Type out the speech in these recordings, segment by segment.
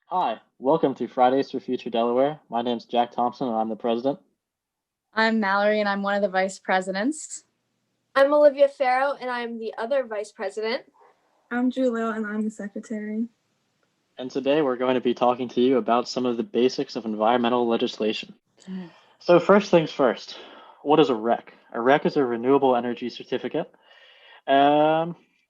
Hi, welcome to Fridays for Future Delaware. My name's Jack Thompson and I'm the president. I'm Mallory, and I'm one of the vice presidents. I'm Olivia Farrow, and I'm the other vice president. I'm Julio, and I'm the secretary. And today we're going to be talking to you about some of the basics of environmental legislation. So first things first, what is a REC? A REC is a renewable energy certificate.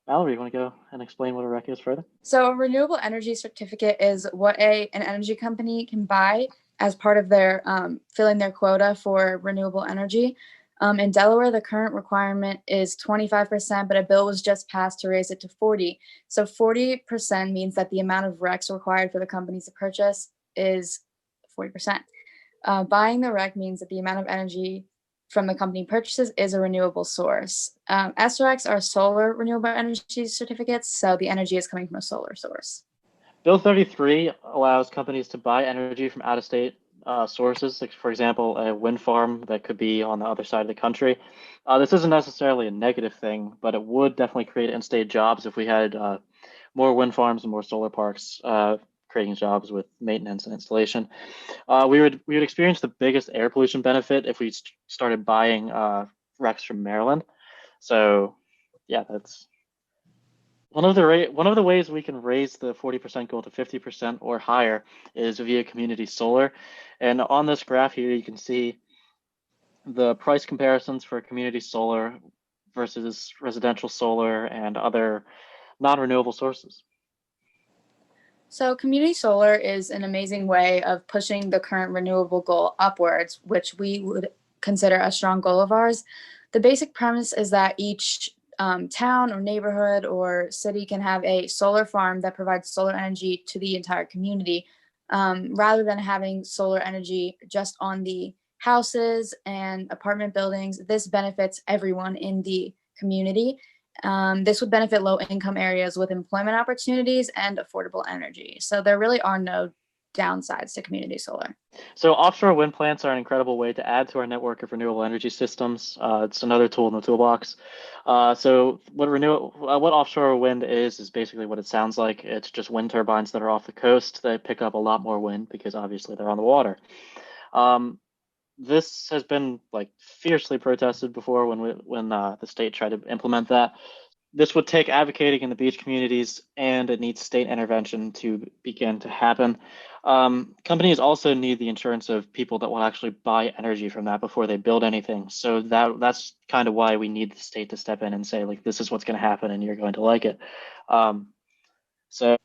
Mallory, you want to go and explain what a REC is further? So, a renewable energy certificate is what an energy company can buy as part of their filling their quota for renewable energy. In Delaware, the current requirement is 25%, but a bill was just passed to raise it to 40. So 40% means that the amount of RECs required for the companies to purchase is 40%. Buying the REC means that the amount of energy from the company purchases is a renewable source. SRECs are solar renewable energy certificates, so the energy is coming from a solar source. Bill 33 allows companies to buy energy from out-of-state sources, like for example, a wind farm that could be on the other side of the country. This isn't necessarily a negative thing, but it would definitely create in-state jobs if we had more wind farms and more solar parks, creating jobs with maintenance and installation. We would experience the biggest air pollution benefit if we started buying RECs from Maryland. So, yeah, that's one of the ways we can raise the 40% goal to 50% or higher is via community solar. And on this graph here, you can see the price comparisons for community solar versus residential solar and other non-renewable sources. So, community solar is an amazing way of pushing the current renewable goal upwards, which we would consider a strong goal of ours. The basic premise is that each town or neighborhood or city can have a solar farm that provides solar energy to the entire community, rather than having solar energy just on the houses and apartment buildings. This benefits everyone in the community. This would benefit low income areas with employment opportunities and affordable energy. So there really are no downsides to community solar. So offshore wind plants are an incredible way to add to our network of renewable energy systems. It's another tool in the toolbox. What offshore wind is basically what it sounds like. It's just wind turbines that are off the coast that pick up a lot more wind because obviously they're on the water. Um, this has been like fiercely protested before when the state tried to implement that. This would take advocating in the beach communities, and it needs state intervention to begin to happen. Companies also need the insurance of people that will actually buy energy from that before they build anything. So that's kind of why we need the state to step in and say, like, this is what's going to happen, and you're going to like it. Um, so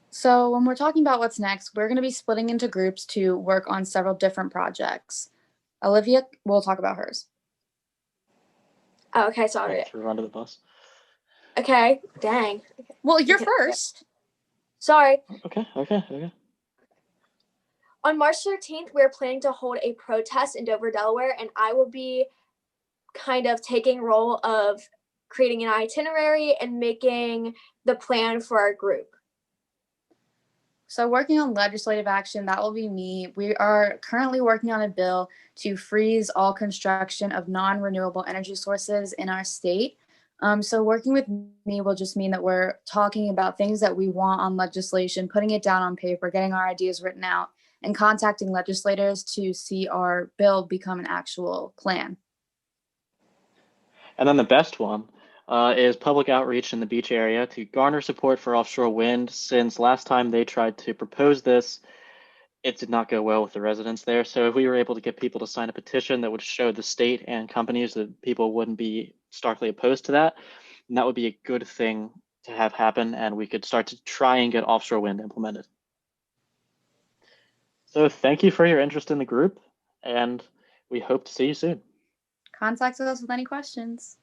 So when we're talking about what's next, we're going to be splitting into groups to work on several different projects. Olivia will talk about hers. Oh, okay, sorry. threw her under the bus. Okay, dang. Well, you're first. Sorry. Okay. On March 13th, we're planning to hold a protest in Dover, Delaware, and I will be kind of taking role of creating an itinerary and making the plan for our group. So working on legislative action, that will be me. We are currently working on a bill to freeze all construction of non-renewable energy sources in our state. So working with me will just mean that we're talking about things that we want on legislation, putting it down on paper, getting our ideas written out, and contacting legislators to see our bill become an actual plan. And then the best one is public outreach in the beach area to garner support for offshore wind. Since last time they tried to propose this, it did not go well with the residents there. So if we were able to get people to sign a petition that would show the state and companies that people wouldn't be starkly opposed to that, then that would be a good thing to have happen, and we could start to try and get offshore wind implemented. So thank you for your interest in the group, and we hope to see you soon. Contact us with any questions.